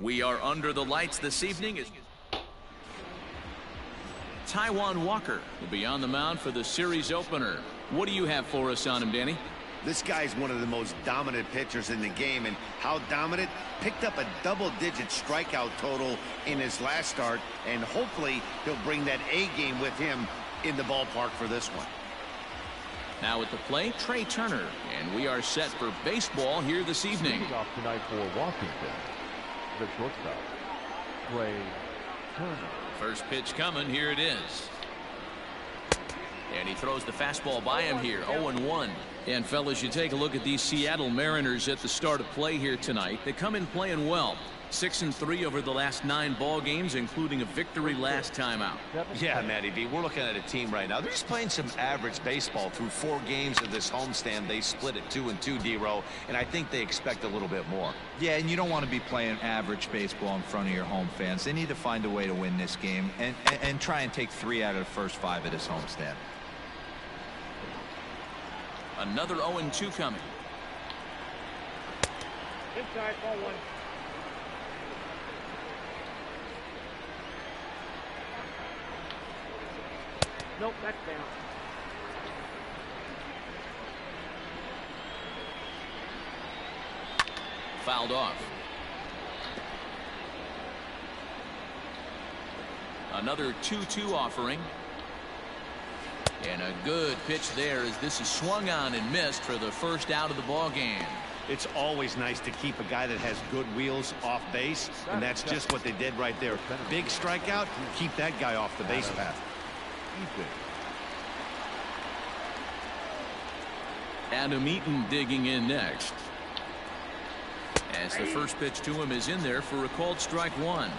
We are under the lights this evening. Taijuan Walker will be on the mound for the series opener. What do you have for us on him, Danny? This guy's one of the most dominant pitchers in the game, and how dominant? Picked up a double-digit strikeout total in his last start, and hopefully he'll bring that A game with him in the ballpark for this one. Now at the plate, Trey Turner, and we are set for baseball here this evening. Leading off tonight for Washington, the shortstop, Trey Turner. First pitch coming, here it is. And he throws the fastball by him here, 0-1. And fellas, you take a look at these Seattle Mariners at the start of play here tonight. They come in playing well. 6-3 over the last 9 ball games, including a victory last time out. Yeah, Matty B, we're looking at a team right now. They're just playing some average baseball through 4 games of this homestand. They split it 2-2, D-Row, and I think they expect a little bit more. Yeah, and you don't want to be playing average baseball in front of your home fans. They need to find a way to win this game and try and take 3 out of the first 5 of this homestand. Another 0-2 coming. Inside, ball 1. Nope, that's down. Fouled off. Another 2-2 offering. And a good pitch there as this is swung on and missed for the first out of the ball game. It's always nice to keep a guy that has good wheels off base, and that's just what they did right there. Big strikeout, keep that guy off the base path. Adam Eaton digging in next. As the first pitch to him is in there for a called strike 1.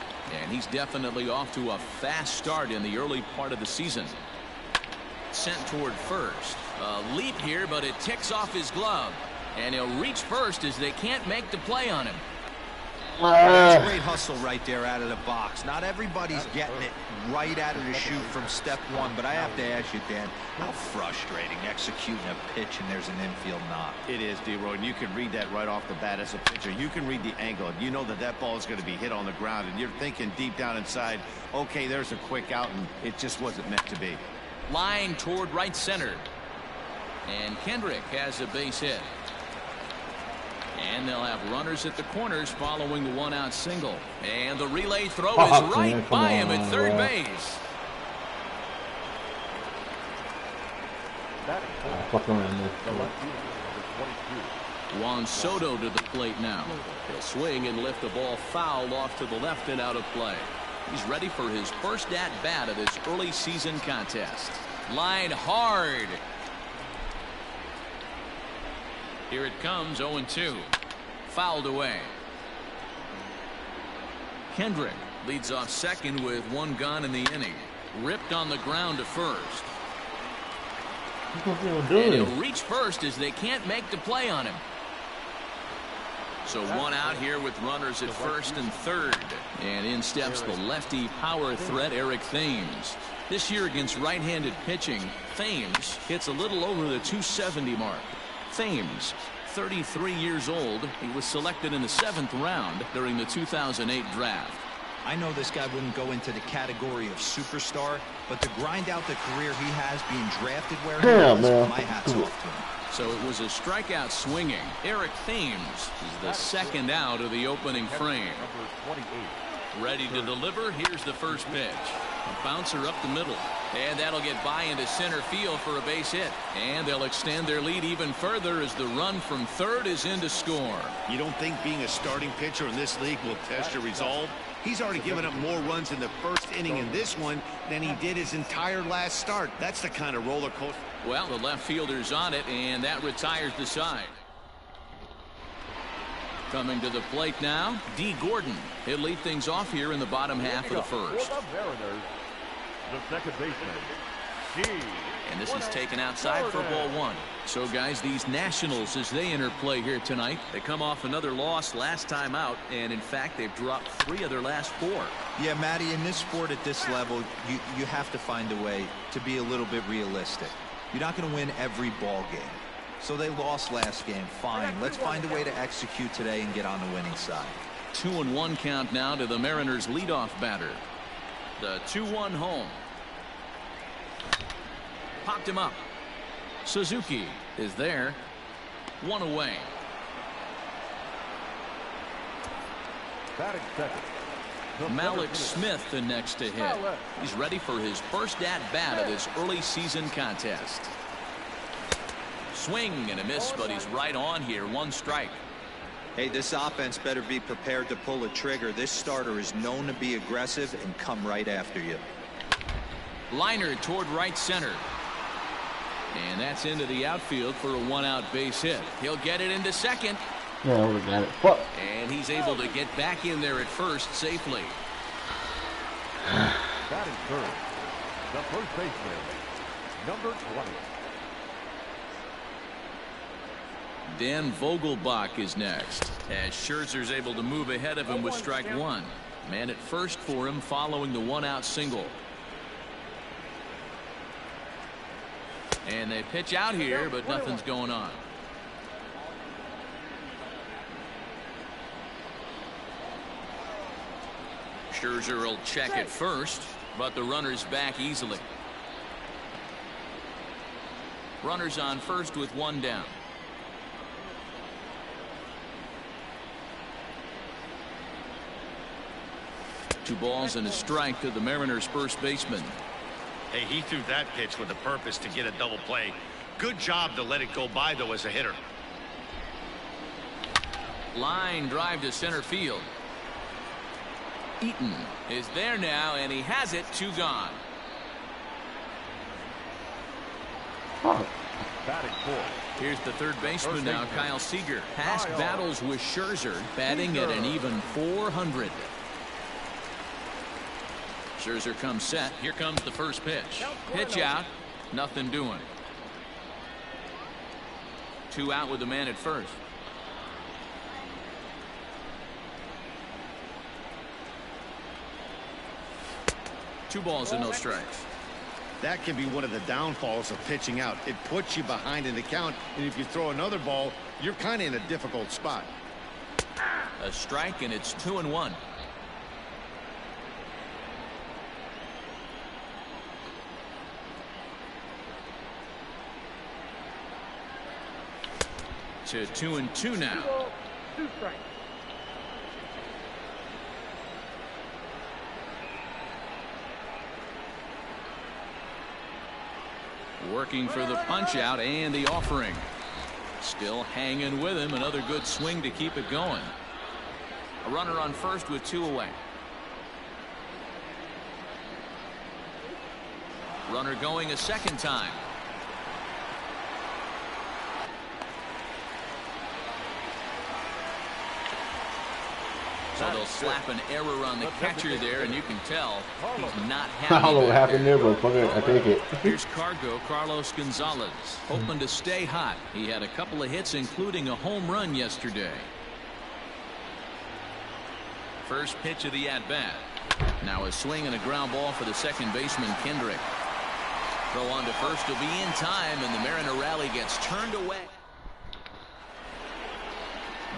And he's definitely off to a fast start in the early part of the season. Sent toward first. A leap here, but it ticks off his glove. And he'll reach first as they can't make the play on him. That's great hustle right there out of the box. Not everybody's getting it right out of the chute from step 1, but I have to ask you, Dan, how frustrating executing a pitch and there's an infield knock. It is, D-Roy, and you can read that right off the bat as a pitcher. You can read the angle. You know that that ball is going to be hit on the ground, and you're thinking deep down inside, okay, there's a quick out, and it just wasn't meant to be. Line toward right center. And Kendrick has a base hit. And they'll have runners at the corners following the 1-out single. And the relay throw is right by him at third base. Juan Soto to the plate now. He'll swing and lift the ball foul off to the left and out of play. He's ready for his first at-bat of this early season contest. Line hard. Here it comes, 0-2. Fouled away. Kendrick leads off second with 1 gone in the inning. Ripped on the ground to first. And he'll reach first as they can't make the play on him. So 1 out here with runners at first and third. And in steps the lefty power threat Eric Thames. This year against right-handed pitching, Thames hits a little over the 270 mark. Thames, 33 years old. He was selected in the 7th round during the 2008 draft. I know this guy wouldn't go into the category of superstar, but to grind out the career he has being drafted where he is, my hat's off to him. So it was a strikeout swinging. Eric Thames is the 2nd out of the opening frame. Ready to deliver. Here's the first pitch. A bouncer up the middle. And that'll get by into center field for a base hit. And they'll extend their lead even further as the run from third is in to score. You don't think being a starting pitcher in this league will test your resolve? He's already given up more runs in the first inning in this one than he did his entire last start. That's the kind of roller coaster. Well, the left fielder's on it, and that retires the side. Coming to the plate now, D. Gordon. He'll lead things off here in the bottom half of the first. For the Mariners, the second baseman, D. And this is taken outside for ball 1. So, guys, these Nationals, as they enter play here tonight, they come off another loss last time out, and in fact, they've dropped 3 of their last 4. Yeah, Matty, in this sport at this level, you have to find a way to be a little bit realistic. You're not going to win every ball game. So they lost last game. Fine. Let's find a way to execute today and get on the winning side. 2-1 count now to the Mariners leadoff batter. The 2-1 home. Popped him up. Suzuki is there. 1 away. Batting second. Malik Smith the next to hit. He's ready for his first at-bat of this early season contest. Swing and a miss, but he's right on here. 1 strike. Hey, this offense better be prepared to pull a trigger. This starter is known to be aggressive and come right after you. Liner toward right center. And that's into the outfield for a 1-out base hit. He'll get it into second. Yeah, we got it. Fuck. And he's able to get back in there at first safely. Batting third. The first baseman, number 20. Dan Vogelbach is next, as Scherzer's able to move ahead of him with strike 1. Man at first for him following the 1-out single. And they pitch out here, but nothing's going on. Scherzer will check at first, but the runner's back easily. Runners on first with 1 down. Two balls and a strike to the Mariners first baseman. Hey, he threw that pitch with a purpose to get a double play. Good job to let it go by, though, as a hitter. Line drive to center field. Eaton is there now, and he has it. 2 gone. Oh. Batting fourth. Here's the third baseman now, Kyle Seager. Past battles with Scherzer, batting at an even .400. Scherzer comes set. Here comes the first pitch. Pitch out. Nothing doing. 2 out with the man at first. Two balls and no strikes. That can be one of the downfalls of pitching out. It puts you behind in the count, and if you throw another ball, you're kind of in a difficult spot. A strike, and it's 2-1. To 2-2 now. 2 strikes. Working for the punch out and the offering. Still hanging with him. Another good swing to keep it going. A runner on first with 2 away. Runner going a second time. So they'll slap an error on the catcher there, and you can tell he's not happy. I don't know what happened there, but fuck it, I take it. Here's Carlos Gonzalez, hoping to stay hot. He had a couple of hits, including a home run yesterday. First pitch of the at-bat. Now a swing and a ground ball for the second baseman, Kendrick. Throw on to first will be in time, and the Mariner rally gets turned away.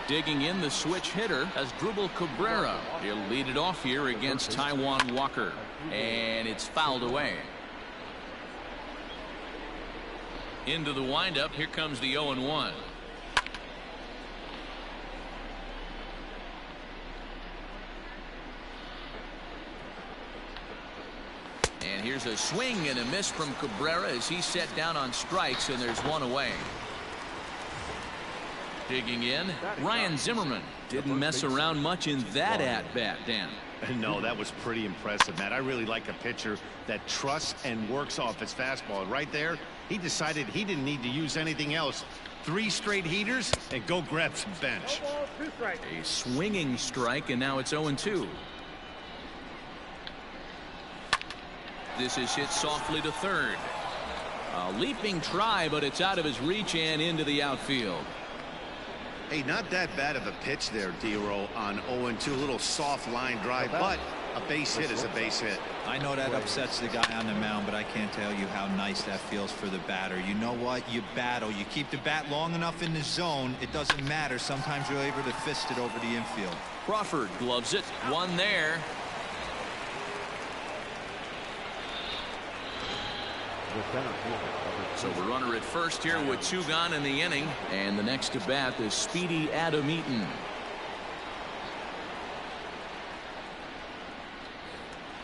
Digging in the switch hitter as Asdrubal Cabrera. He'll lead it off here against Taijuan Walker, and it's fouled away. Into the windup. Here comes the 0-1. And here's a swing and a miss from Cabrera as he's set down on strikes, and there's 1 away. Digging in, Ryan Zimmerman didn't mess around much in that at-bat, Dan. No, that was pretty impressive, Matt. I really like a pitcher that trusts and works off his fastball. Right there, he decided he didn't need to use anything else. 3 straight heaters and go grab some bench. 2 strikes. A swinging strike, and now it's 0-2. This is hit softly to third. A leaping try, but it's out of his reach and into the outfield. Hey, not that bad of a pitch there, D-Row, on 0-2. Little soft line drive, but A base hit is a base hit. I know that upsets the guy on the mound, but I can't tell you how nice that feels for the batter. You know what? You battle. You keep the bat long enough in the zone, it doesn't matter. Sometimes you're able to fist it over the infield. Crawford gloves it. One there. The center fielder. So the runner at first here with 2 gone in the inning. And the next to bat is speedy Adam Eaton.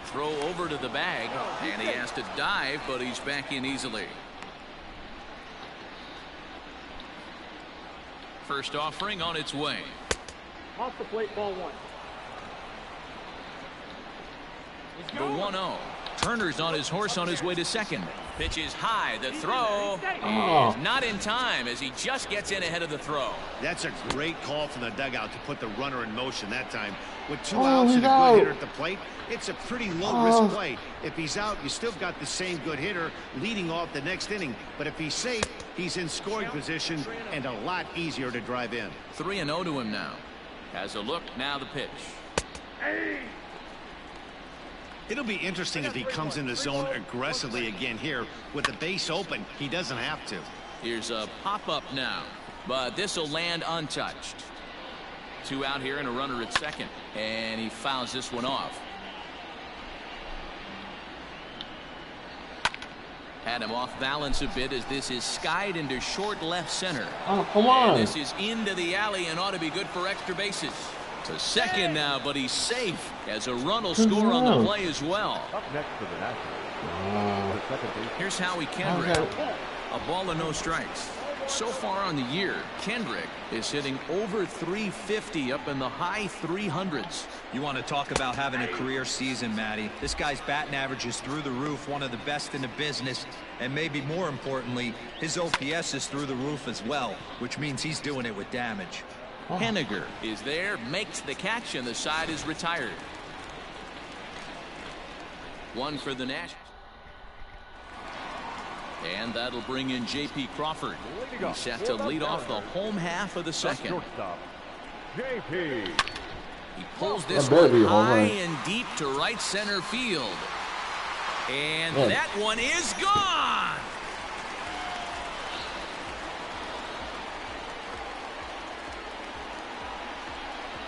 Throw over to the bag, and he has to dive, but he's back in easily. First offering on its way. Off the plate, ball 1. The 1-0. Turner's on his horse on his way to second. Pitch is high. The throw is not in time as he just gets in ahead of the throw. That's a great call from the dugout to put the runner in motion that time. With 2 outs and a good hitter at the plate, it's a pretty low-risk play. If he's out, you still got the same good hitter leading off the next inning. But if he's safe, he's in scoring position and a lot easier to drive in. 3-0 to him now. Has a look. Now the pitch. It'll be interesting if he comes in the zone aggressively again here. With the base open, he doesn't have to. Here's a pop-up now, but this will land untouched. 2 out here and a runner at second, and he fouls this one off. Had him off balance a bit as this is skied into short left center. Oh, come on. And this is into the alley and ought to be good for extra bases. To second now, but he's safe as a run will score on the play as well. Up next for the Nationals. The second base. Here's Howie Kendrick. A ball and no strikes. So far on the year, Kendrick is hitting over 350 up in the high 300s. You want to talk about having a career season, Matty. This guy's batting average is through the roof, one of the best in the business. And maybe more importantly, his OPS is through the roof as well, which means he's doing it with damage. Henniger is there, makes the catch, and the side is retired. 1 for the Nationals. And that'll bring in J.P. Crawford. He's set to lead off the home half of the second. Shortstop, J.P. He pulls this one high and deep to right center field. And that one is gone.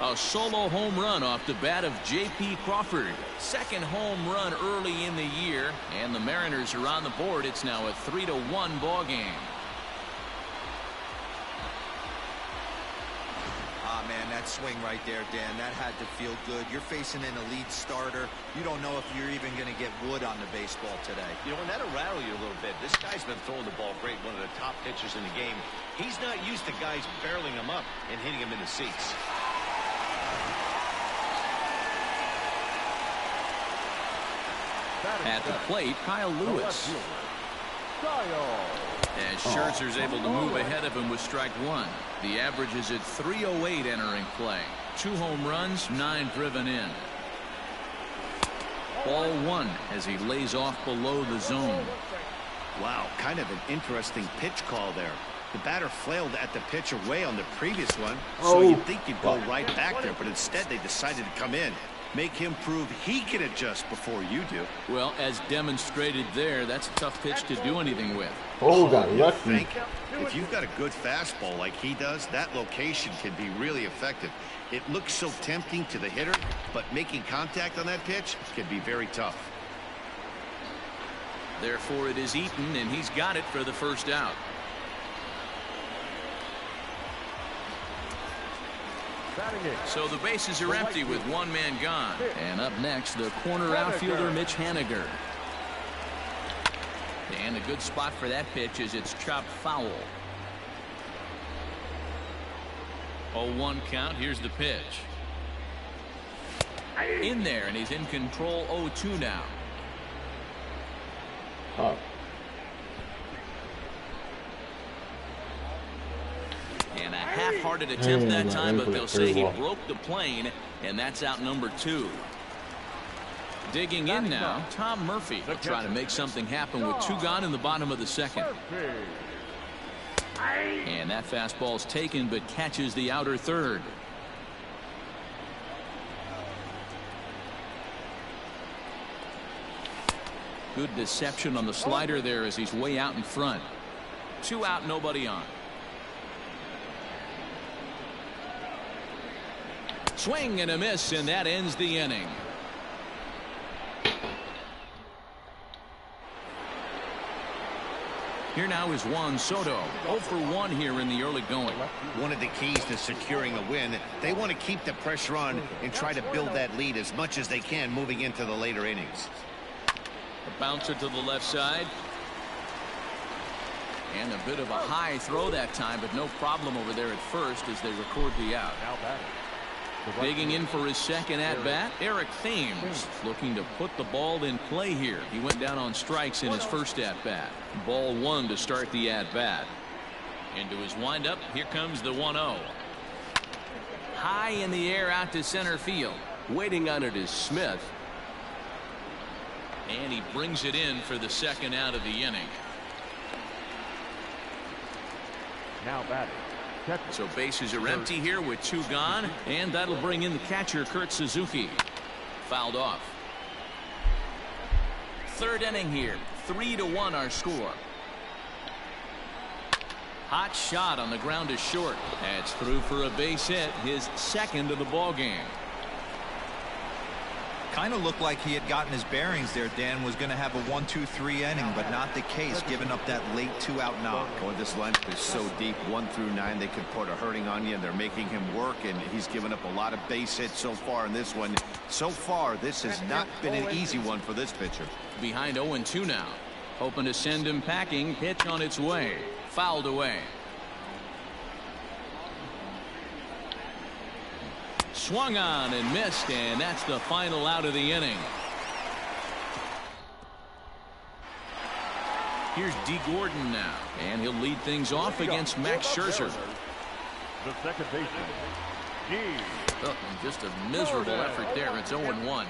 A solo home run off the bat of J.P. Crawford. Second home run early in the year, and the Mariners are on the board. It's now a 3-1 ball game. Ah, man, that swing right there, Dan, that had to feel good. You're facing an elite starter. You don't know if you're even going to get wood on the baseball today. You know, and that'll rattle you a little bit. This guy's been throwing the ball great, one of the top pitchers in the game. He's not used to guys barreling him up and hitting him in the seats. At the plate, Kyle Lewis. As Scherzer's able to move ahead of him with strike 1. The average is at 308 entering play. 2 home runs, 9 driven in. Ball 1 as he lays off below the zone. Wow, kind of an interesting pitch call there. The batter flailed at the pitch away on the previous one, so you'd think he'd go right back there, but instead they decided to come in. Make him prove he can adjust before you do. Well, as demonstrated there, that's a tough pitch to do anything with. Got lucky. If you've got a good fastball like he does, that location can be really effective. It looks so tempting to the hitter, but making contact on that pitch can be very tough. Therefore, it is Eaton, and he's got it for the first out. So the bases are empty with 1 man gone. And up next, the corner outfielder, Mitch Haniger. And a good spot for that pitch as it's chopped foul. 0-1 count. Here's the pitch. In there, and he's in control. 0-2 now. And a half-hearted attempt that time, but they'll say he broke the plane, and that's out number 2. Digging in now, Tom Murphy will try to make something happen with 2 gone in the bottom of the second. And that fastball's taken, but catches the outer third. Good deception on the slider there as he's way out in front. 2 out, nobody on. Swing and a miss, and that ends the inning. Here now is Juan Soto. 0 for 1 here in the early going. One of the keys to securing a win, they want to keep the pressure on and try to build that lead as much as they can moving into the later innings. A bouncer to the left side. And a bit of a high throw that time, but no problem over there at first as they record the out. Now batting. Digging in for his second at-bat, Eric Thames looking to put the ball in play here. He went down on strikes in his first at-bat. Ball 1 to start the at-bat. Into his windup, here comes the 1-0. High in the air out to center field. Waiting on it is Smith. And he brings it in for the second out of the inning. Now batting. So bases are empty here with 2 gone, and that'll bring in the catcher Kurt Suzuki. Fouled off. Third inning here. 3-1 our score. Hot shot on the ground is short. That's through for a base hit, his second of the ball game. Kind of looked like he had gotten his bearings there. Dan was going to have a 1-2-3 inning, but not the case, giving up that late 2-out knock. Boy, this lineup is so deep, 1 through 9. They could put a hurting on you, and they're making him work, and he's given up a lot of base hits so far in this one. So far, this has not been an easy one for this pitcher. Behind 0-2 now. Hoping to send him packing. Pitch on its way. Fouled away. Swung on and missed, and that's the final out of the inning. Here's D. Gordon now, and he'll lead things off against Max Scherzer. The second baseman, G. Oh, and just a miserable effort there. It's 0-1.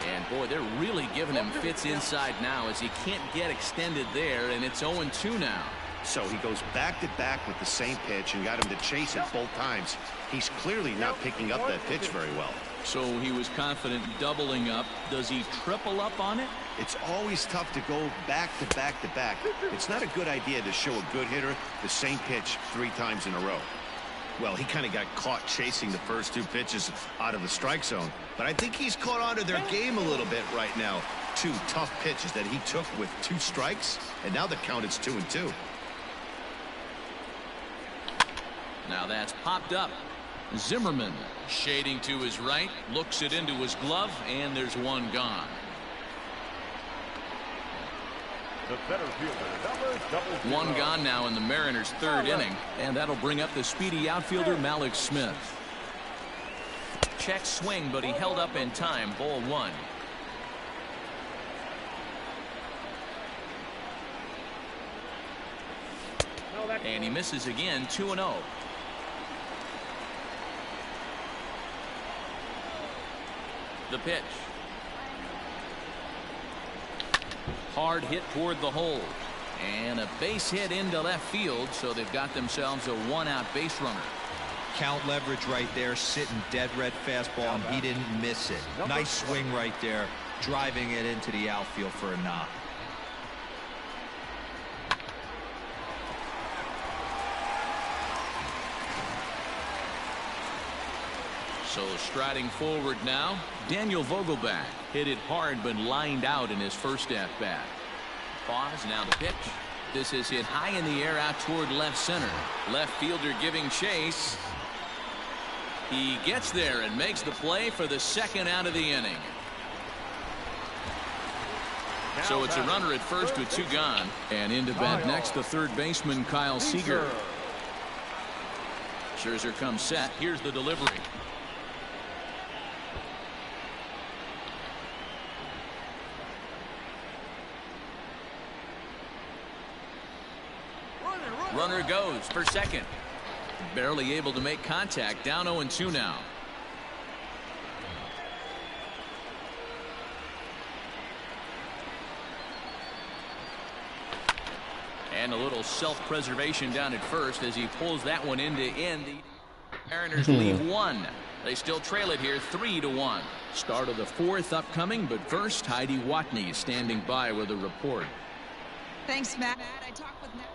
And boy, they're really giving him fits inside now as he can't get extended there, and it's 0-2 now. So he goes back-to-back with the same pitch and got him to chase it both times. He's clearly not picking up that pitch very well. So he was confident doubling up. Does he triple up on it? It's always tough to go back-to-back-to-back. It's not a good idea to show a good hitter the same pitch 3 times in a row. Well, he kind of got caught chasing the first 2 pitches out of the strike zone. But I think he's caught on to their game a little bit right now. 2 tough pitches that he took with 2 strikes, and now the count is 2-2. Now that's popped up. Zimmerman shading to his right, looks it into his glove, and there's 1 gone. The center fielder, 1 gone now in the Mariners' 3rd inning, and that'll bring up the speedy outfielder Malik Smith. Check swing, but he held up in time. Ball 1. And he misses again. 2-0. The pitch. Hard hit toward the hole. And a base hit into left field, so they've got themselves a 1-out base runner. Count leverage right there, sitting dead red fastball, and he didn't miss it. Nice swing right there, driving it into the outfield for a knock. So striding forward now, Daniel Vogelbach hit it hard but lined out in his first at-bat. Pause, now the pitch. This is hit high in the air out toward left center. Left fielder giving chase. He gets there and makes the play for the second out of the inning. So it's a runner at first with 2 gone. And into bat next, the third baseman Kyle Seager. Scherzer comes set. Here's the delivery. Runner goes for second. Barely able to make contact. Down 0-2 now. And a little self-preservation down at first as he pulls that one in to end the Mariners leave one. They still trail it here 3-1. Start of the fourth upcoming, but first, Heidi Watney standing by with a report. Thanks, Matt. I talked with Matt.